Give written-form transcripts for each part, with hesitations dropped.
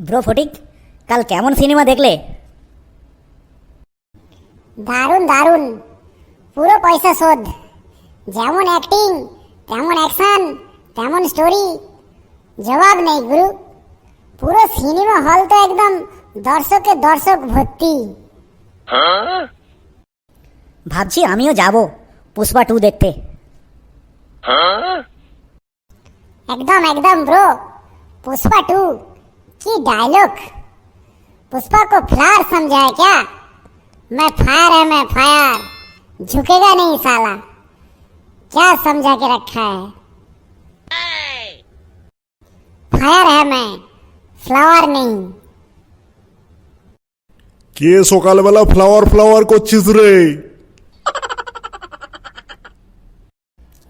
Bro Phatik, কাল কেমন cinema দেখলে? দারুণ দারুণ, পুরো পয়সা শোধ। যেমন অ্যাক্টিং, তেমন অ্যাকশন, তেমন স্টোরি, জবাব নেই গুরু। পুরো সিনেমা হল তো একদম দর্শকে দর্শক ভর্তি। ভাবছি আমিও যাব পুষ্পা 2 দেখতে। एकदम एकदम ब्रो, पुष्पा 2 की डायलॉग। पुष्पा को फ्लावर समझा है क्या? मैं फायर है, मैं फायर, झुकेगा नहीं साला। क्या समझा के रखा है? फायर है मैं, फ्लावर नहीं। কে সকালবেলা ফ্লাওয়ার ফ্লাওয়ার করছিস রে?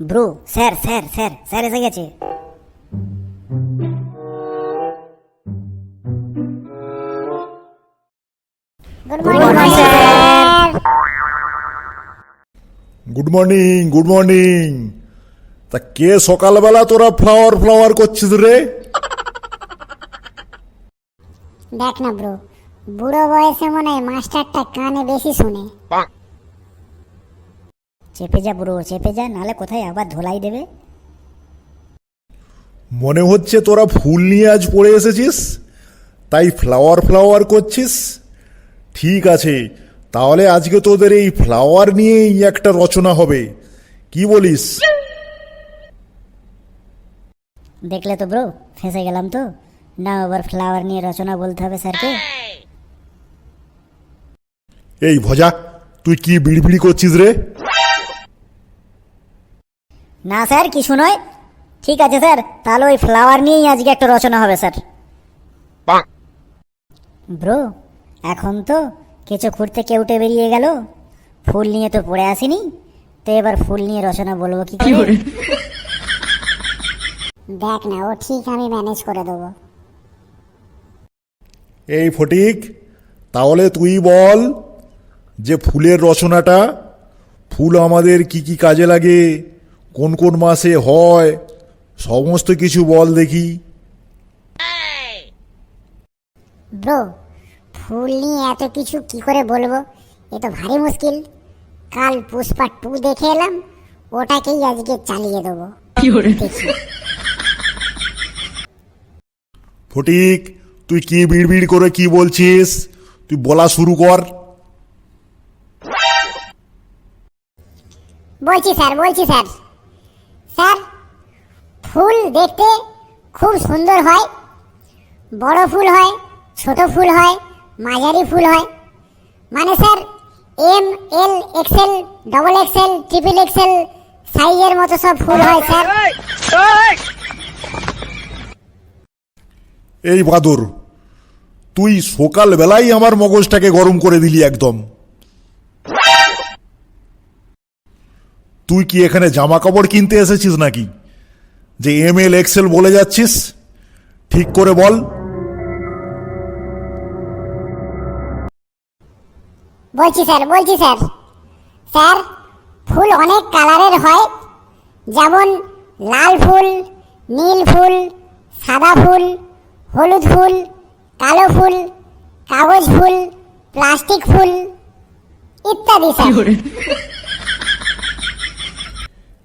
Bro sir sir sir sir এসে গেছে। Good morning sir. Good morning good morning. তা কে সকালবেলা তোরা ফ্লাওয়ার ফ্লাওয়ার করছিস রে? দেখ না ব্রো, বুড়ো বয়সে মনে হয় মাস্টারটা কানে বেশি শুনে। চেপে যা ব্রো, চেপে যা, নাহলে কোথায় আবার ধোলাই দেবে। মনে হচ্ছে তোরা ফুল নিয়ে আজ পড়ে এসেছিস, তাই ফ্লাওয়ার ফ্লাওয়ার করছিস। ঠিক আছে, তাহলে আজকে তোদের এই ফ্লাওয়ার নিয়েই একটা রচনা হবে, কি বলিস? দেখলে তো ব্রো, ফেঁসে গেলাম তো। না, আবার ফ্লাওয়ার নিয়ে রচনা বলতে হবে স্যারকে। এই ভজা, তুই কি বিড়বিড়ি করছিস রে? না স্যার, কিছু নয়। ঠিক আছে স্যার, তাহলে ওই ফ্লাওয়ার নিয়েই আজকে একটা রচনা হবে স্যার। ব্রো, এখন তো কেঁচো খুঁড়তে কেউটে বেরিয়ে গেল, ফুল নিয়ে তো পড়ে আসিনি, তো এবার ফুল নিয়ে রচনা বলবো কি করে? দেখ না, ও ঠিক আমি ম্যানেজ করে দেবো। এই ফটিক, তাহলে তুই বল যে ফুলের রচনাটা। ফুল আমাদের কি কি কাজে লাগে, কোন কোন মাসে হয়, সমস্ত কিছু বল দেখি। ব্রো, ফুল নিয়ে এত কিছু কি করে বলবো, এ তো ভারী মুশকিল। কাল পুষ্পা 2 দেখে এলাম, ওটাকেই আজকে চালিয়ে দেবো। দেখি। ফটিক, তুই কি বিড়বিড় করে কি বলছিস? তুই বলা শুরু কর। বলছি স্যার, বলছি স্যার। স্যার, ফুল দেখতে খুব সুন্দর হয়। বড় ফুল হয়, ছোট ফুল হয়, মাঝারি ফুল হয়। মানে sir, M, L, XL, double XL, triple XL সাইজের মতো সব ফুল হয় স্যার। এই বাদর, তুই সকালবেলাই আমার মগজটাকে গরম করে দিলি একদম। তুই কি এখানে জামা কাপড় কিনতে এসেছিস নাকি যে এম এল এক্সেল বলে যাচ্ছিস? ঠিক করে বল। বলছি স্যার, বলছি স্যার। স্যার, ফুল অনেক কালারের হয়, যেমন লাল ফুল, নীল ফুল, সাদা ফুল, হলুদ ফুল, কালো ফুল, কাগজ ফুল, প্লাস্টিক ফুল ইত্যাদি স্যার।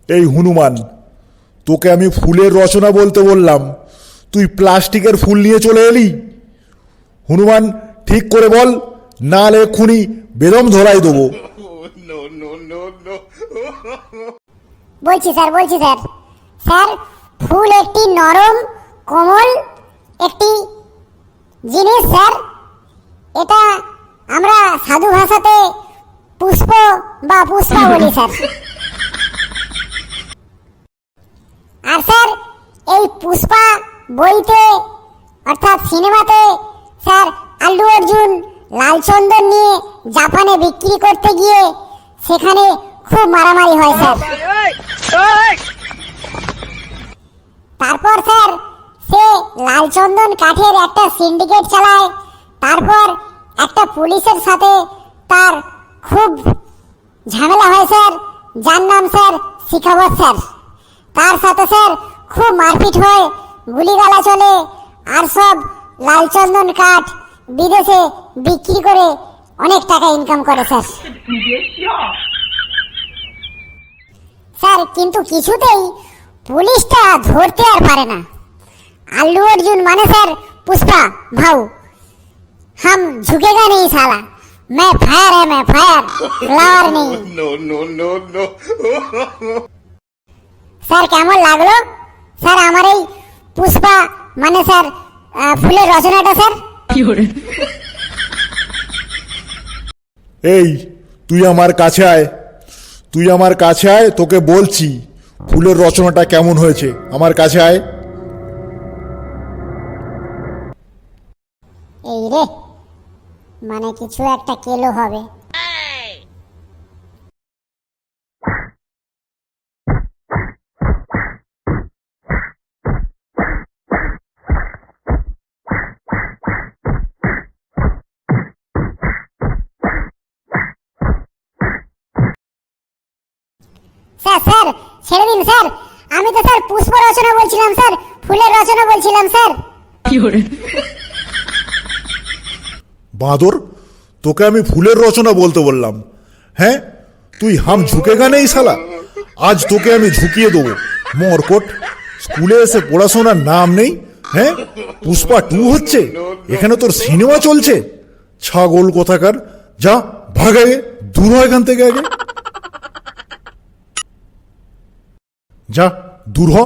এই হনুমান, তোকে আমি ফুলের রচনা বলতে বললাম, তুই প্লাস্টিকের ফুল নিয়ে চলে এলি। হনুমান, ঠিক করে বল, নালে এক্ষুনি বেদম ধরাই দেবো। বলছি স্যার, বলছি স্যার। স্যার, ফুল একটি নরম কোমল একটি জিনিস স্যার। এটা আমরা সাধু ভাষাতে পুষ্প বা পুষ্পা বলি স্যার। আর স্যার, এই পুষ্পা বইতে অর্থাৎ সিনেমাতে স্যার আল্লু অর্জুন লালচন্দন নিয়ে জাপানে বিক্রি করতে গিয়ে সেখানে খুব মারামারি হয় স্যার। তারপর স্যার সে লালচন্দন কাঠের একটা সিন্ডিকেট চালায়। তারপর একটা পুলিশের সাথে তার খুব ঝামেলা হয় স্যার, যার নাম স্যার শিখাবত স্যার। তার সাথে স্যার খুব মারপিট হয়, গুলিগালা চলে, আর সব লাল চন্দন কাঠ বিদেশে বিক্রি করে অনেক টাকা ইনকাম করে স্যার। স্যার কিন্তু কিছুতেই পুলিশটা ধরতে আর পারে না। আল্লু অর্জুন মানে স্যার পুষ্পা ভাউ, हम झुकेगा नहीं साला, मैं फायर है, मैं फायर, फ्लावर नहीं। no. স্যার কেমন লাগলো স্যার আমার এই পুষ্পা মানে স্যার ফুলের রচনাটা স্যার? এই তুই আমার কাছে আয়, তুই আমার কাছে আয়, তোকে বলছি ফুলের রচনাটা কেমন হয়েছে। আমার কাছে আয়। এই রে মানে কিছু একটা কেলো হবে। স্যার স্যার ছেড়ে দিন স্যার, আমি তো স্যার পুষ্প রচনা বলছিলাম স্যার, ফুলের রচনা বলছিলাম স্যার। বাঁদর, তোকে আমি ফুলের রচনা বলতে বললাম? হ্যাঁ, তুই হাম ঝুঁকেগা নেই শালা, আজ তোকে আমি ঝুঁকিয়ে দেবো। মরকট, স্কুলে এসে পড়াশোনার নাম নেই। হ্যাঁ, পুষ্পা 2 হচ্ছে, এখানে তোর সিনেমা চলছে। ছাগল কোথাকার, যা ভাগ আগে, দূর হয় এখান থেকে আগে। যা দূর হ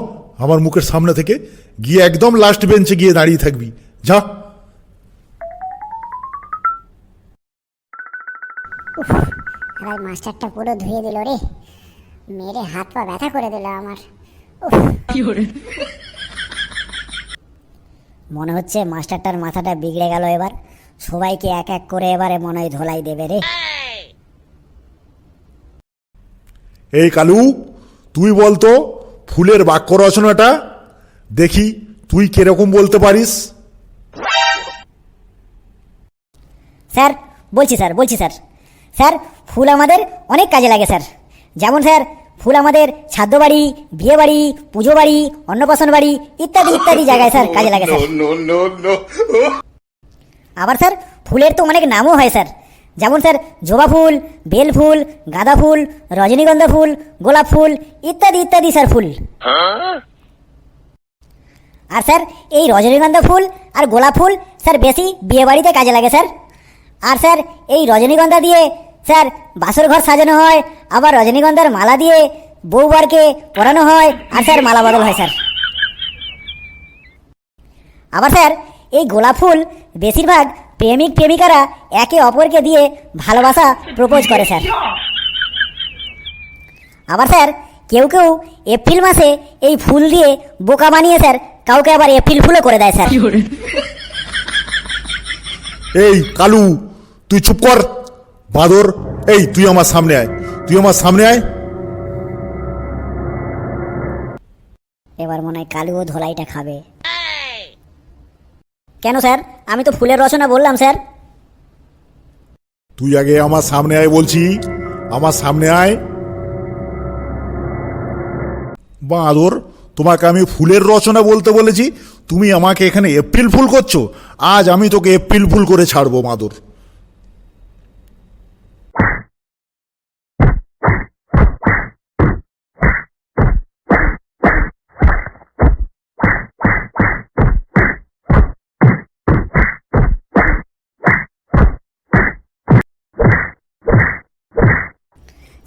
আমার মুখের সামনে থেকে, গিয়ে একদম লাস্ট বেঞ্চে গিয়ে দাঁড়িয়ে থাকবি। যা। আর মাস্টারটা পুরো ধুয়ে দিল রে, মেরে হাত পা ব্যথা করে দিল আমার। মনে হচ্ছে মাস্টারটার মাথাটা বিগড়ে গেল। এবার সবাইকে এক এক করে এবারে মনে হয় ধোলাই দেবে রে। এই কালু, তুই বলতো ফুলের বাক্য রচনাটা দেখি, তুই কিরকম বলতে পারিস? স্যার বলছি স্যার, স্যার ফুল আমাদের অনেক কাজে লাগে স্যার। যেমন স্যার ফুল আমাদের ছাদ্য বাড়ি, বিয়ে বাড়ি, পুজো বাড়ি, অন্নপ্রাশন বাড়ি ইত্যাদি ইত্যাদি জায়গায় স্যার কাজে লাগে স্যার। No. আবার স্যার ফুলের তো অনেক নামও হয় স্যার। যেমন স্যার জবা ফুল, বেল ফুল, গাঁদা ফুল, রজনীগন্ধা ফুল, গোলাপ ফুল ইত্যাদি ইত্যাদি স্যার ফুল। আর স্যার এই রজনীগন্ধা ফুল আর গোলাপ ফুল স্যার বেশি বিয়ে বাড়িতে কাজে লাগে স্যার। আর স্যার এই রজনীগন্ধা দিয়ে স্যার বাসর ঘর সাজানো হয়, আবার রজনীগন্ধার মালা দিয়ে বউবারকে পরানো হয়, আর স্যার মালা বদল হয় স্যার। আবার স্যার এই গোলাপ ফুল বেশিরভাগ প্রেমিক প্রেমিকারা একে অপরকে দিয়ে ভালোবাসা প্রপোজ করে স্যার। আবার স্যার কেউ কেউ এপ্রিল মাসে এই ফুল দিয়ে বোকা বানিয়ে স্যার কাউকে আবার এপ্রিল ফুলও করে দেয় স্যার। এই কালু, তুই চুপ কর। বাঁদর, এই তুই আমার সামনে আয়, তুই আমার সামনে আয়। এবার মনে হয় কালুও ধোলাইটা খাবে। কেন স্যার, আমি তো ফুলের রচনা বললাম স্যার। তুই আগে আমার সামনে আয় বলছি, আমার সামনে আয়। বাঁদর, তোমাকে আমি ফুলের রচনা বলতে বলেছি, তুমি আমাকে এখানে এপ্রিল ফুল করছো। আজ আমি তোকে এপ্রিল ফুল করে ছাড়বো বাঁদর।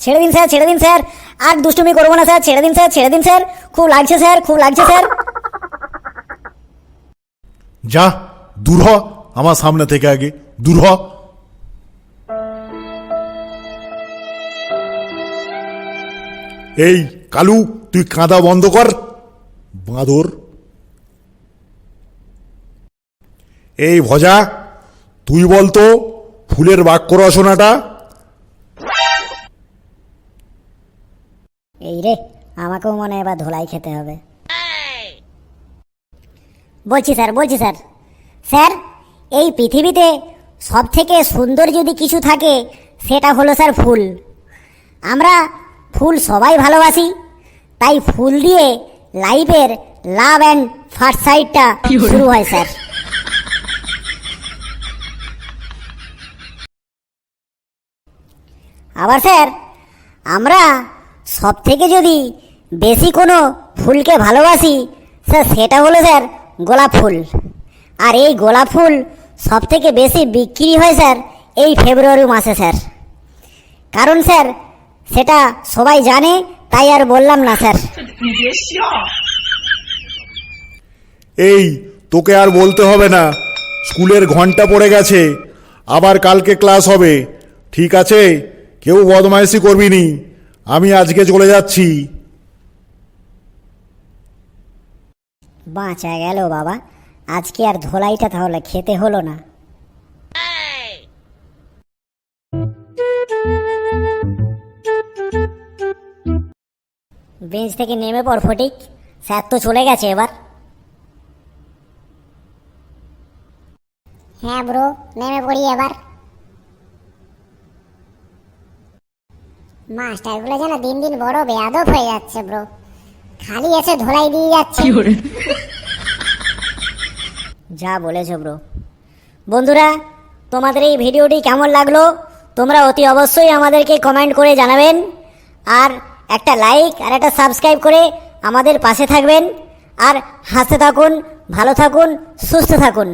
ছেড়ে দিন স্যার, আর দুষ্টুমি করবো না স্যার, ছেড়ে দিন স্যার, খুব লাগছে স্যার। যা দূর হ আমার সামনে থেকে, আগে দূর হ। এই কালু, তুই কাঁদা বন্ধ কর। বাঁদর, এই ভজা, তুই বলতো ফুলের বাক্য রচনাটা। এই রে, আমাকেও মনে হয় এবার ধোলাই খেতে হবে। বলছি স্যার, স্যার এই পৃথিবীতে সব থেকে সুন্দর যদি কিছু থাকে সেটা হলো স্যার ফুল। আমরা ফুল সবাই ভালোবাসি, তাই ফুল দিয়ে লাইফের লাভ অ্যান্ড ফার্স্ট সাইডটা শুরু হয় স্যার। আবার স্যার আমরা সব থেকে যদি বেশি কোনো ফুলকে ভালোবাসি স্যার সেটা হলো স্যার গোলাপ ফুল। আর এই গোলাপ ফুল সব থেকে বেশি বিক্রি হয় স্যার এই ফেব্রুয়ারি মাসে স্যার। কারণ স্যার সেটা সবাই জানে, তাই আর বললাম না স্যার। এই তোকে আর বলতে হবে না, স্কুলের ঘন্টা পড়ে গেছে, আবার কালকে ক্লাস হবে, ঠিক আছে? কেউ বদমাইশি করবি নি, আমি আজকে চলে যাচ্ছি। বাঁচা গেল বাবা, আজকে আর ধোলাইটা তাহলে খেতে হলো না। বেঞ্চ থেকে নেমে পড় ফটিক, স্যার তো চলে গেছে এবার। হ্যাঁ ব্রো, নেমে পড়ি এবার। মাস্টারগুলো যেন দিন দিন বড় বেয়াদব হয়ে যাচ্ছে ব্রো, খালি এসে ধোলাই দিয়ে যাচ্ছে। যা বলেছ ব্রো। বন্ধুরা, তোমাদের এই ভিডিওটি কেমন লাগলো তোমরা অতি অবশ্যই আমাদেরকে কমেন্ট করে জানাবেন। আর একটা লাইক আর একটা সাবস্ক্রাইব করে আমাদের পাশে থাকবেন। আর হাসতে থাকুন, ভালো থাকুন, সুস্থ থাকুন।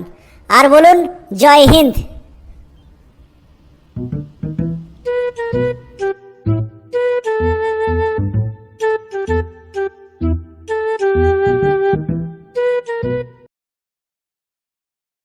আর বলুন জয় হিন্দ।